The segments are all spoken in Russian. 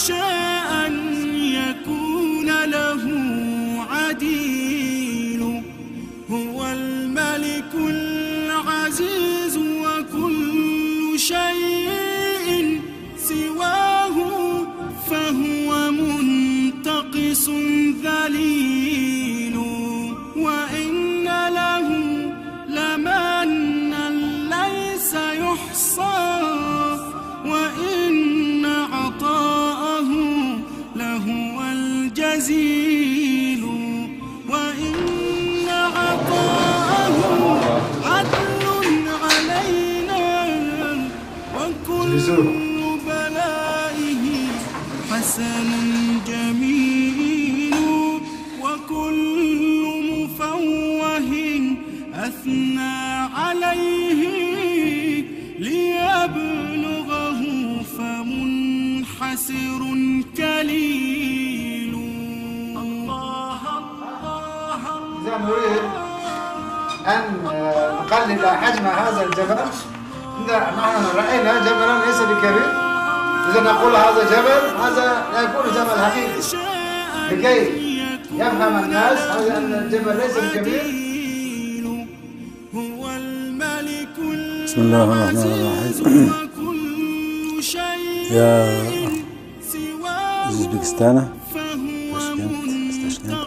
شاء أن يكون له عديل. هو الملك العزيز وكل شيء سواه فهو منتقص ذليل. وإن له لمنا ليس يحصى وإن عطاءه لهو الجزيل. وإن عطاءه عدل علينا وكل بلائه حسن جميل. وكل مفوه أثنى عليه ليبلغه فمنحسر كليل. الله الله إذا نريد أن نقلل حجم هذا الجبل، نحن رأينا جبلا ليس بكبير، إذا نقول هذا جبل، هذا لا يكون جبل حقيقي. لكي يفهم الناس هذا أن الجبل ليس بكبير. بسم الله الرحمن الرحيم. يا Узбекистана, Ташкента.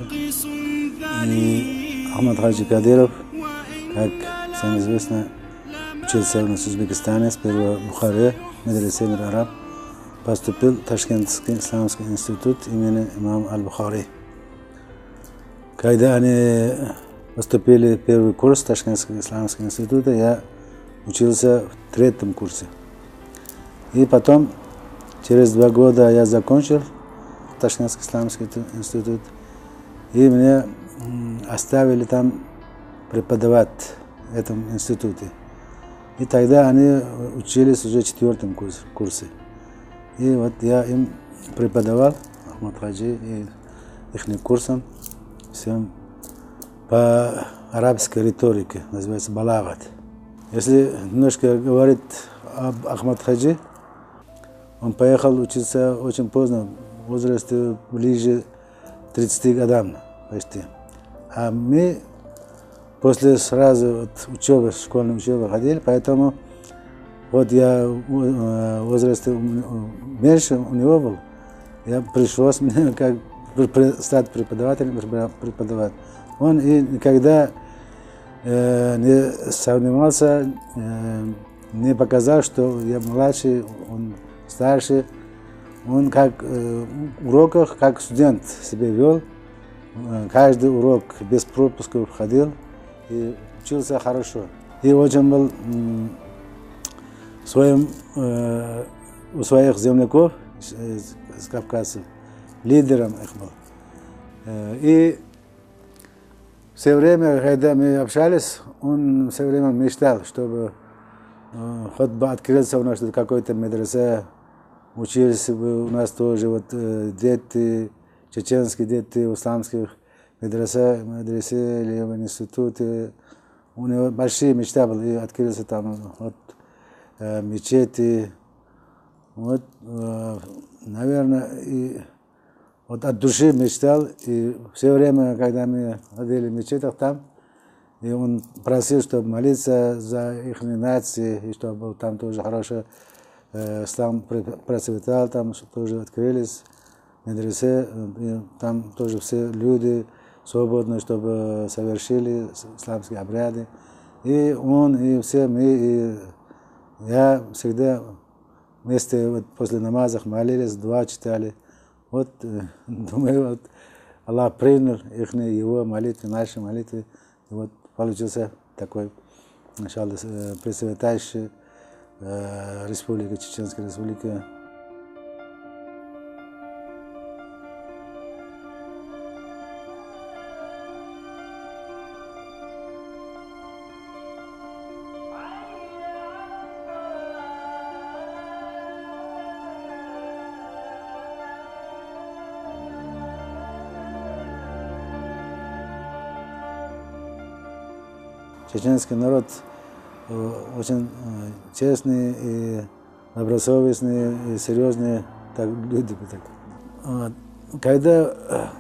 И Ахмад Хаджи Кадиров, как всем известно, учился у нас в Узбекистане, сперва в Бухаре, в медресе Мир Араб, поступил в Ташкентский исламский институт имени имам Аль-Бухари. Когда они поступили в первый курс Ташкентского исламского института, я учился в 3-м курсе. И потом, через 2 года я закончил Ташкентский исламский институт, и меня оставили там преподавать в этом институте. И тогда они учились уже в 4-м курсе. И вот я им преподавал, Ахмад Хаджи, и их курсом, всем по арабской риторике, называется балагат. Если немножко говорить об Ахмад Хаджи, он поехал учиться очень поздно, в возрасте ближе к 30 годам почти. А мы после сразу учебы, школьной учебы ходили, поэтому вот я в возрасте меньше у него был, я пришлось мне как стать преподавателем, преподавать. Он и никогда не сомневался, не показал, что я младший, он старший. Он как в уроках, как студент себя вел. Каждый урок без пропусков ходил и учился хорошо. И очень был у своих земляков из кавказцев лидером их был. И все время, когда мы общались, он все время мечтал, чтобы хоть бы открылся у нас какой-то медресе, учились бы у нас тоже вот дети, чеченские дети в исламских медресе или в институте. У него большие мечты были, и открылся там вот мечети. Вот, наверное, и вот от души мечтал, и все время, когда мы ходили в мечетях там, и он просил, чтобы молиться за их нации, и чтобы там тоже хорошо ислам процветал, там тоже открылись медресе, и там тоже все люди свободно, чтобы совершили исламские обряды. И он, и все мы, и я всегда вместе вот после намазов молились, дуа читали. Вот, думаю, вот Аллах принял их, его молитвы, наши молитвы. И вот получился такой, иншаллах, процветающий республика, Чеченская республика. Чеченский народ очень честный и добросовестный и серьезный так люди бы так. Вот. Когда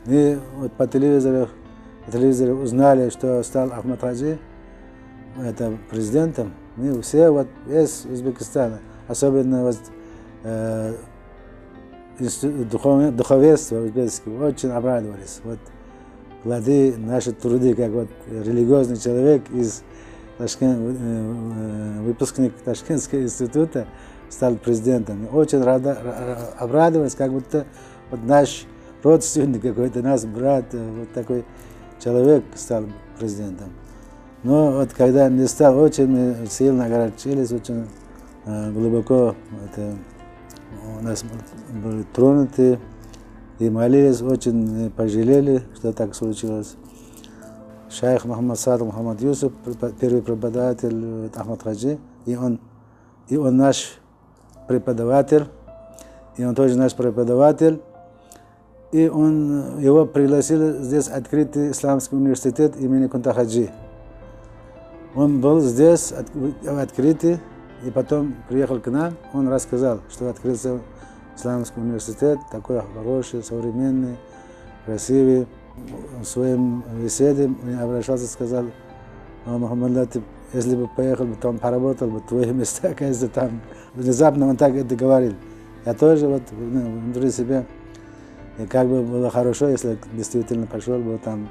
мы вот по телевизору узнали, что стал Ахмад Хаджи это президентом, мы все вот из Узбекистана, особенно вот духовенство узбекское, очень обрадовались. Вот плоды наши труды, как вот религиозный человек из выпускник Ташкентского института стал президентом. Очень обрадовались, как будто вот наш родственник какой-то, наш брат, вот такой человек стал президентом. Но вот когда не стал, очень сильно огорчились, очень глубоко у нас были тронуты и молились, очень пожалели, что так случилось. Шейх Мухаммад Садр Мухаммад Юсуф, первый преподаватель Ахмад Хаджи, и он наш преподаватель, и он тоже наш преподаватель, и его пригласили здесь открытый исламский университет имени Кунта Хаджи. Он был здесь открытый, и потом приехал к нам, он рассказал, что открылся исламский университет, такой хороший, современный, красивый. В своем беседе мне обращался, сказал: Мухаммад, если бы поехал бы там, поработал бы, твои места, кажется, там. Внезапно он так это говорил. Я тоже вот внутри себя, и как бы было хорошо, если действительно пошел бы там,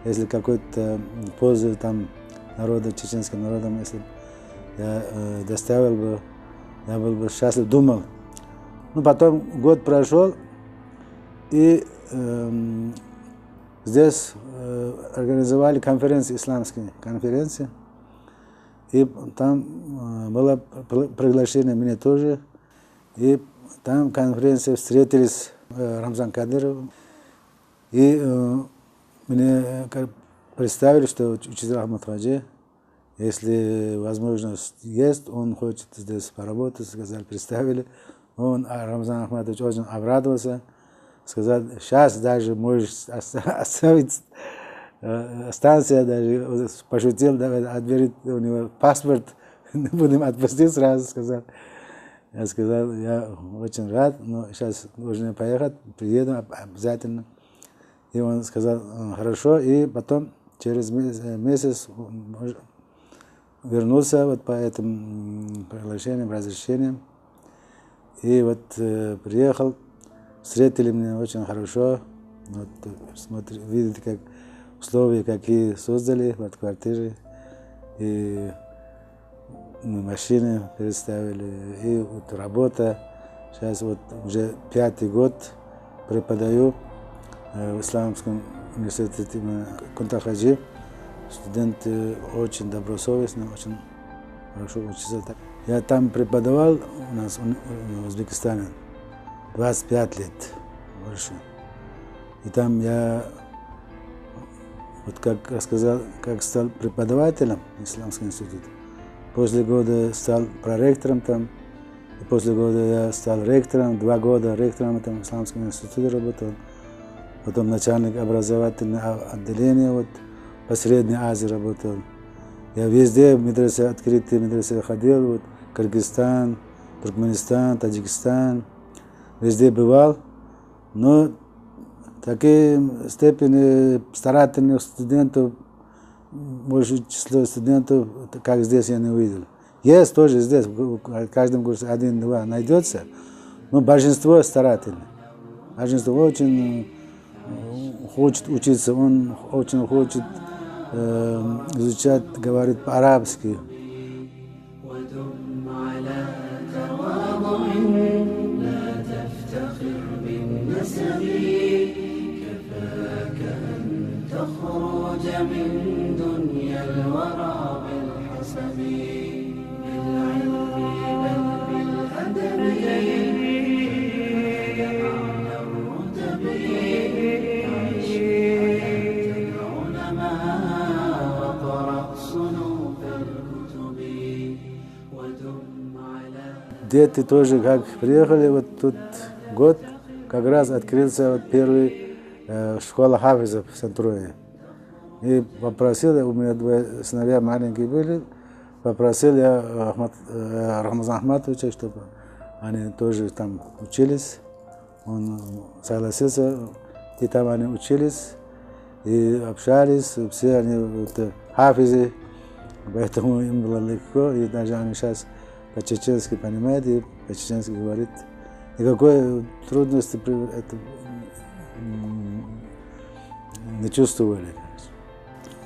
если какой-то пользу там народа, чеченским народом, если я доставил бы, я был бы счастлив, думал. Ну, потом год прошел, и здесь организовали конференции, исламские конференции, и там было приглашение мне тоже, и там конференции встретились Рамзан Кадыров, и мне представили, что учитель Ахмад Хаджи, если возможность есть, он хочет здесь поработать, сказали, представили. Рамзан Ахмадович очень обрадовался, сказал: сейчас даже можешь оставить станция, даже пошутил, отберет у него паспорт, будем отпустить сразу, сказал. Я сказал: я очень рад, но сейчас нужно поехать, приеду обязательно. И он сказал: хорошо, и потом через месяц вернулся вот по этим приглашениям, разрешениям. И вот приехал, встретили меня очень хорошо. Вот, видите, как условия какие создали в квартире. И машины представили, и вот работа. Сейчас вот уже 5-й год преподаю в Исламском университете Кунта Хаджи. Студенты очень добросовестные, очень хорошо учатся. Я там преподавал у нас в Узбекистане 25 лет больше. И там я, вот как сказал, как стал преподавателем в Исламском институте. После года стал проректором там. И после года я стал ректором, 2 года ректором там в Исламском институте работал. Потом начальник образовательного отделения вот, по Средней Азии работал. Я везде в медресе, открытые медресе ходил, вот, Кыргызстан, Туркменистан, Таджикистан, везде бывал. Но такие степени старательных студентов, большее число студентов, как здесь, я не увидел. Есть тоже здесь, в каждом курсе 1-2 найдется, но большинство старательных. Большинство очень хочет учиться, он очень хочет изучать, говорит по-арабски. Дети тоже, как приехали, вот тут год, как раз открылся вот первый школа хафизов в Сантруе. И попросил, у меня 2 сыновья маленькие были, попросил я Рамзана Ахматовича, чтобы они тоже там учились, он согласился, и там они учились, и общались, все они хафизы, поэтому им было легко, и даже они сейчас по-чеченски понимают, и по-чеченски говорят. Никакой трудности это не чувствовали.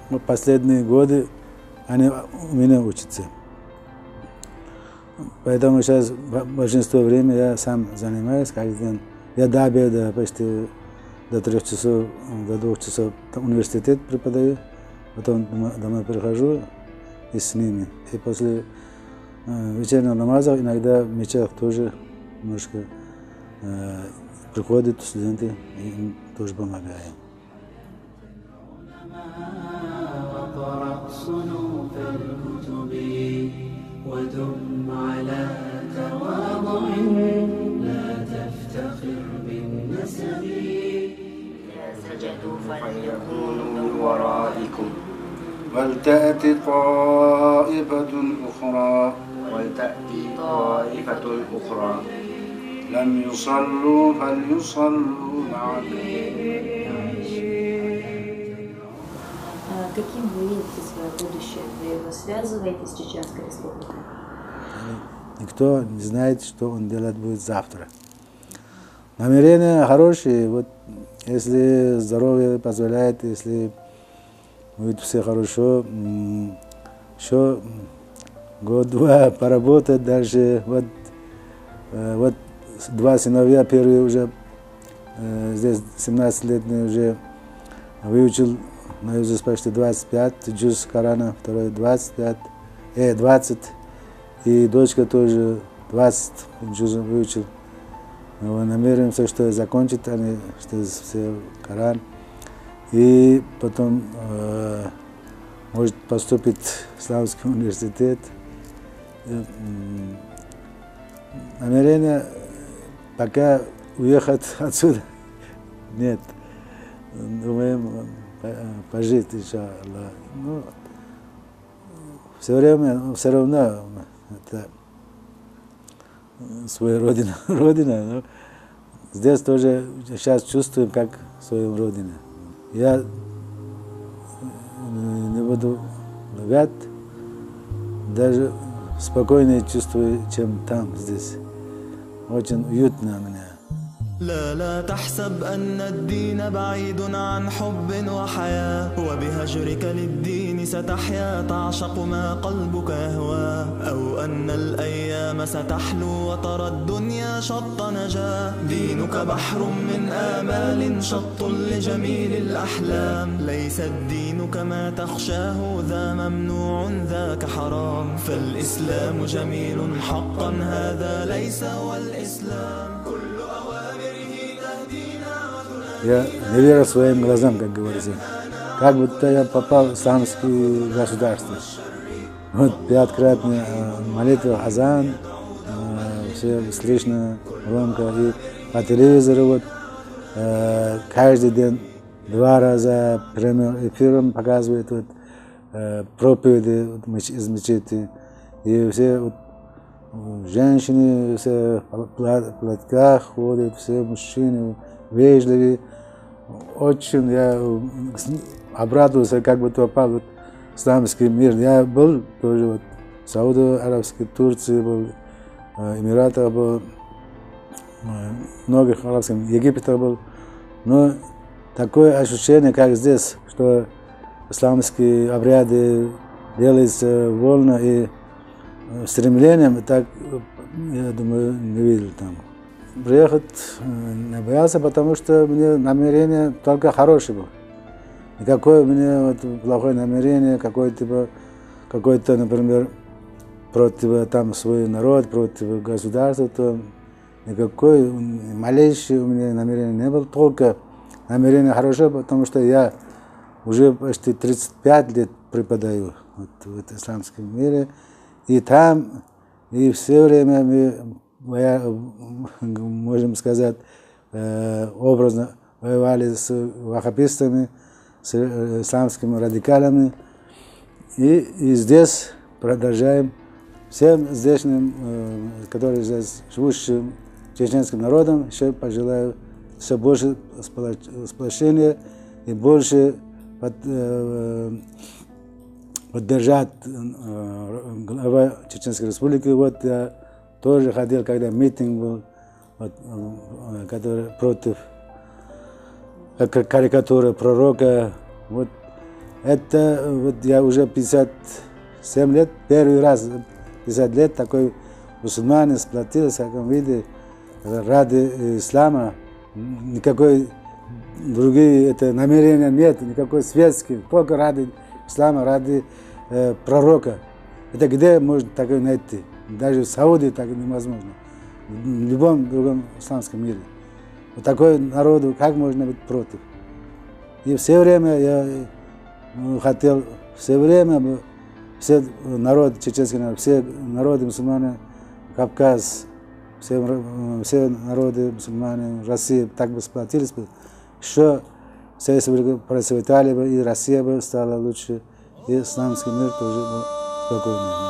Но последние годы они у меня учатся. Поэтому сейчас большинство времени я сам занимаюсь каждый день. Я до обеда почти до 3 часов, до 2 часов университет преподаю, потом домой прихожу и с ними. И после вечернего намаза иногда в мечетях тоже немножко приходят студенты, и им тоже помогаем. ودم على تواضع لا تفتخر بالنسب إذا سجدوا فليكونوا من ورائكم ولتأتي طائفة أخرى ولتأتي طائفة أخرى لم يصلوا فليصلوا معك. Каким вы видите свое будущее? Вы его связываете с Чеченской Республикой? Никто не знает, что он делать будет завтра. Намерения хорошие. Вот если здоровье позволяет, если будет все хорошо, еще год-два поработать дальше. Вот 2 сыновья, первый уже здесь 17-летний уже выучил наизусть почти 25, джуз Корана, второй 20, и дочка тоже 20 джузов выучил. Мы намеренимся, что закончит они, что все Коран, и потом может поступить в Исламский университет. Намерение пока уехать отсюда нет. Думаем пожить, иншаллах. Ну, все равно это своя родина. Но здесь тоже сейчас чувствуем, как свою родину. Я не буду лгать, даже спокойнее чувствую, чем там, здесь. Очень уютно мне. لا تحسب أن الدين بعيد عن حب وحياة وبهجرك للدين ستحيا تعشق ما قلبك يهوى أو أن الأيام ستحلو وترى الدنيا شط نجاة دينك بحر من آمال شط لجميل الأحلام ليس الدين كما تخشاه ذا ممنوع ذاك حرام فالإسلام جميل حقا هذا ليس هو الإسلام Я не верю своим глазам, как говорится. Как будто я попал в исламское государство. Вот 5-кратная молитва, азан, все слышно громко. И по телевизору вот каждый день 2 раза прямым эфиром показывают вот, проповеди из мечети. И все вот, женщины все в платках ходят, все мужчины вежливые. Очень я обрадовался, как бы попал в исламский мир. Я был тоже вот, в Саудовской Арабской, Турции был, Эмиратах был, многих арабских, Египте был. Но такое ощущение, как здесь, что исламские обряды делаются вольно и стремлением, так, я думаю, не видел там. Приехать не боялся, потому что мне намерение только хорошее было. Никакое у меня вот плохое намерение, какой-то, например, против там свой народ, против государства, то никакой малейшее у меня намерение не было, только намерение хорошее, потому что я уже почти 35 лет преподаю вот, в исламском мире, и там, и все время мы, можем сказать, образно воевали с ваххабистами, с исламскими радикалами. И здесь продолжаем Всем здешним, которые здесь живущим чеченским народом, еще пожелаю все больше сплочения и больше поддержать глава Чеченской Республики. Вот я тоже ходил, когда митинг был, который против карикатуры пророка. Вот это вот я уже 57 лет, первый раз 50 лет такой мусульмане сплотился в таком виде ради ислама. Никакой другие это намерения нет, никакой светский, только ради ислама, ради пророка. Это где можно такое найти? Даже в Саудии так невозможно. В любом другом исламском мире. Вот такой народу, как можно быть против? И все время я хотел, все народ, чеченский народ, все народы мусульмане, Кавказ, все народы мусульмане, Россия так бы сплотились бы, еще все республики процветали бы, и Россия бы стала лучше, и исламский мир тоже был спокойный.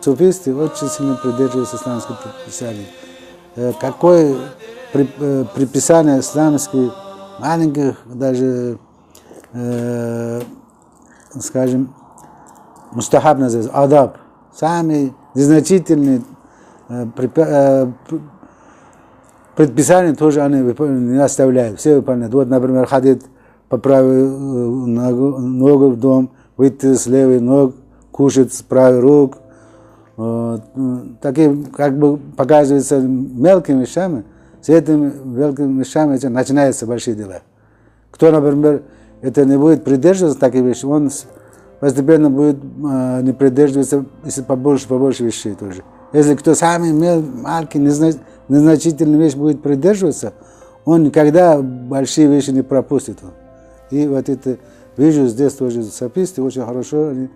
Суфисты очень сильно придерживаются исламских предписаний. Какое предписание исламских, маленьких, даже, скажем, мустахаб называется, адаб, самые незначительные предписания тоже они не оставляют, все выполняют. Вот, например, ходить по правой ногу в дом, выйти с левой ног, кушать с правой рук. Такие, как бы показываются мелкими вещами, с этими мелкими вещами начинаются большие дела. Кто, например, это не будет придерживаться таких вещей, он постепенно будет не придерживаться, если побольше вещей тоже. Если кто самый маленький, незначительный вещь будет придерживаться, он никогда большие вещи не пропустит. И вот это вижу здесь тоже сописты очень хорошо, они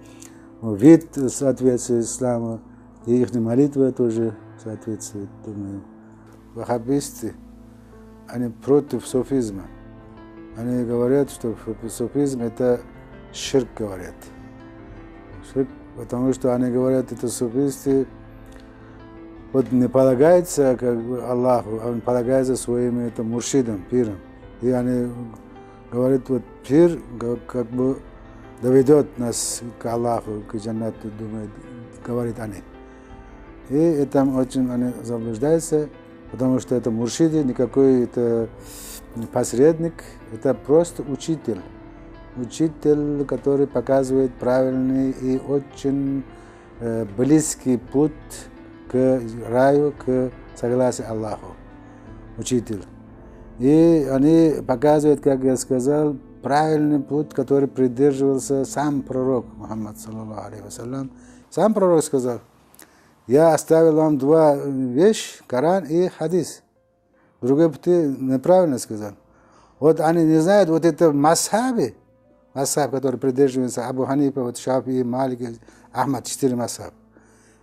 вид соответствует исламу, и их молитва тоже соответствует, думаю. Ваххабисты, они против суфизма. Они говорят, что суфизм это ширк, говорят. Ширк, потому что они говорят, это суфисты, вот не полагается как бы Аллаху, а он полагается своим это, муршидам, пирам. И они говорят, вот пир как бы доведет нас к Аллаху, к джаннату, думают, говорит они. И это очень они заблуждаются, потому что это муршиди, никакой это посредник, это просто учитель. Учитель, который показывает правильный и очень близкий путь к раю, к согласию Аллаху. Учитель. И они показывают, как я сказал, правильный путь, который придерживался сам пророк Мухаммад, саллаллаху алейхи вассалям. Сам пророк сказал, я оставил вам два вещи, Коран и хадис. Другой пути неправильно сказал. Вот они не знают, вот это масхабы, который придерживается Абу Ханифа, вот Шафи, Малик, Ахмад, 4 масхаб.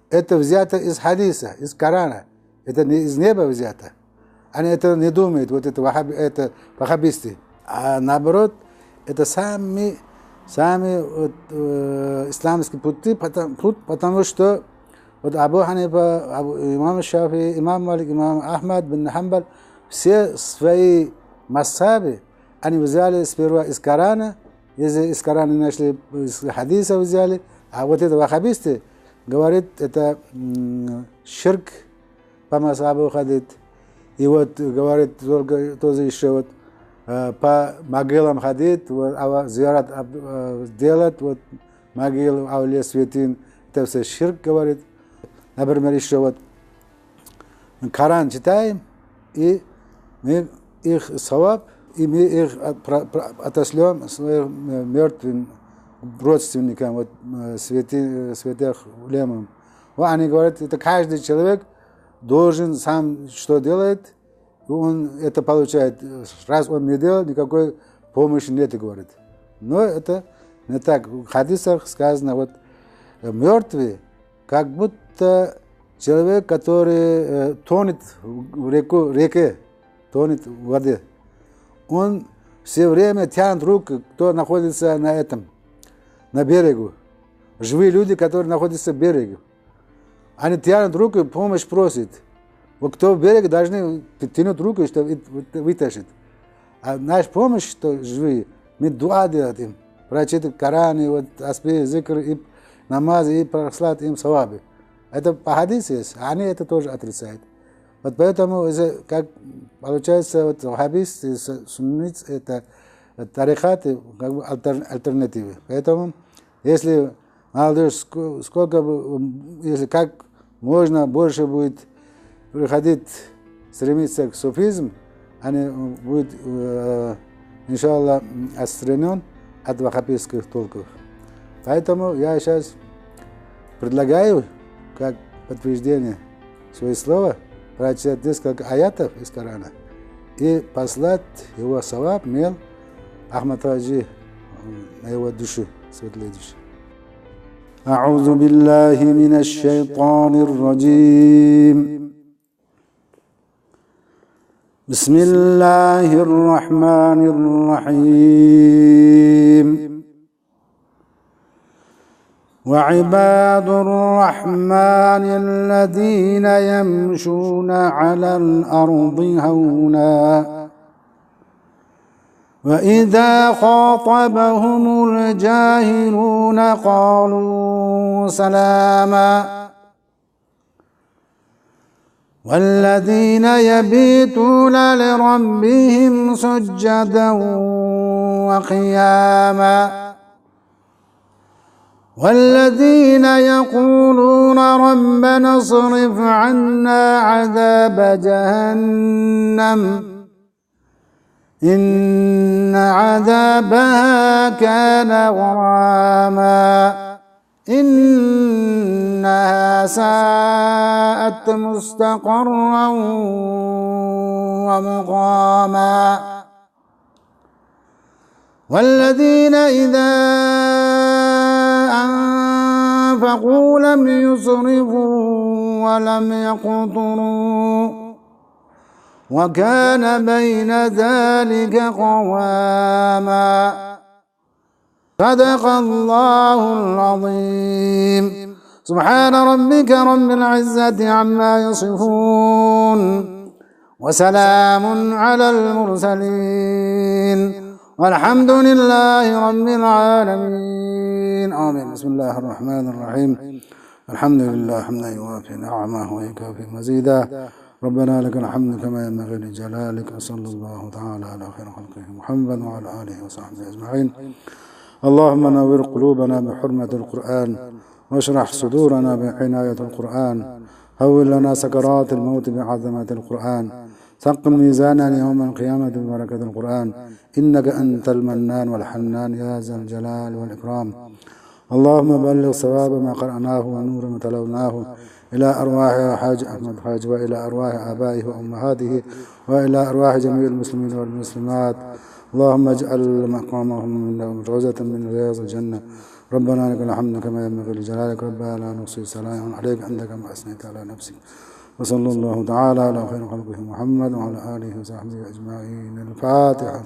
Это взято из хадиса, из Корана. Это не из неба взято. Они это не думают, вот это ваххабисты. А наоборот, это сами вот, исламские пути, потому что вот Абу Ханифа, имам Шафи, имам Малик, имам Ахмад бин Хамбаль, все свои масхабы, они взяли сперва из Корана, если из Корана нашли, из хадиса взяли, а вот это ваххабисты, говорит, это ширк по масхабу ходит. И вот говорит, только тоже еще вот по могилам ходить, вот, зиярат делать, вот могилу, аулия, святин, это все ширк, говорит. Например, еще вот Коран читаем, и мы их саваб и мы их отошлем своим мертвым родственникам, вот, святых улемам. Они говорят, это каждый человек должен сам что делает, и он это получает. Раз он не делает, никакой помощи нет, говорит. Но это не так. В хадисах сказано, вот мертвый, как будто человек, который тонет в реке, тонет в воде. Он все время тянет руку, кто находится на берегу. Живые люди, которые находятся в берегу. Они тянут руку, помощь просят. Вот кто в берег должны тянуть руку, чтобы вытащить. А наша помощь, что живые, мы дуа делаем. Прочитать Коран, вот, аспи, зикр, и намаз, и прослать им савабы. Это по хадису есть, они это тоже отрицают. Вот поэтому, как получается, вот ваххабисты, сунниты, это тарикаты, как бы альтернативы. Поэтому, если молодежь, если как можно больше будет приходить, стремиться к суфизму, они будут, иншаллах, отстранен от ваххабистских толков. Поэтому я сейчас предлагаю, как подтверждение своего слова, прочитать несколько аятов из Корана и послать его саваб, мел Ахмад Хаджи на его душу, светлой душу. أعوذ بالله من الشيطان الرجيم بسم الله الرحمن الرحيم وعباد الرحمن الذين يمشون على الأرض هونا وإذا خاطبهم الجاهلون قالوا سلاما والذين يبيتون لربهم سجدا وقياما والذين يقولون ربنا اصرف عنا عذاب جهنم إن عذابها كان غراما إنها ساءت مستقرا ومقاما والذين إذا أنفقوا لم يسرفوا ولم يقتروا وكان بين ذلك قواما صدق الله العظيم سبحان ربك رب العزة عما يصفون وسلام على المرسلين والحمد لله رب العالمين آمين بسم الله الرحمن الرحيم الحمد لله حمدا يوافي نعمه ويكافي مزيدا ربنا لك الحمد كما ينبغي لجلالك صلى الله تعالى على خير خلقه محمد وعلى آله وصحبه أجمعين اللهم نور قلوبنا بحرمة القرآن واشرح صدورنا بعناية القرآن هول لنا سكرات الموت بعظمة القرآن ثقل ميزانا يوم القيامة ببركة القرآن إنك أنت المنان والحنان يا ذا الجلال والإكرام اللهم بلغ صواب ما قرأناه ونور ما تلوناه إلى أرواح حاج أحمد حاج وإلى أرواح آبائه وأمهاته وإلى أرواح جميع المسلمين والمسلمات اللهم اجعل مقامهم من روضة من رياض الجنة ربنا لك الحمد كما ينبغي لجلالك ربنا لا نحصي ثناء عليك عندك ما أثنيت على نفسك وصلى الله تعالى على خير خلقه محمد وعلى آله وصحبه أجمعين الفاتحة.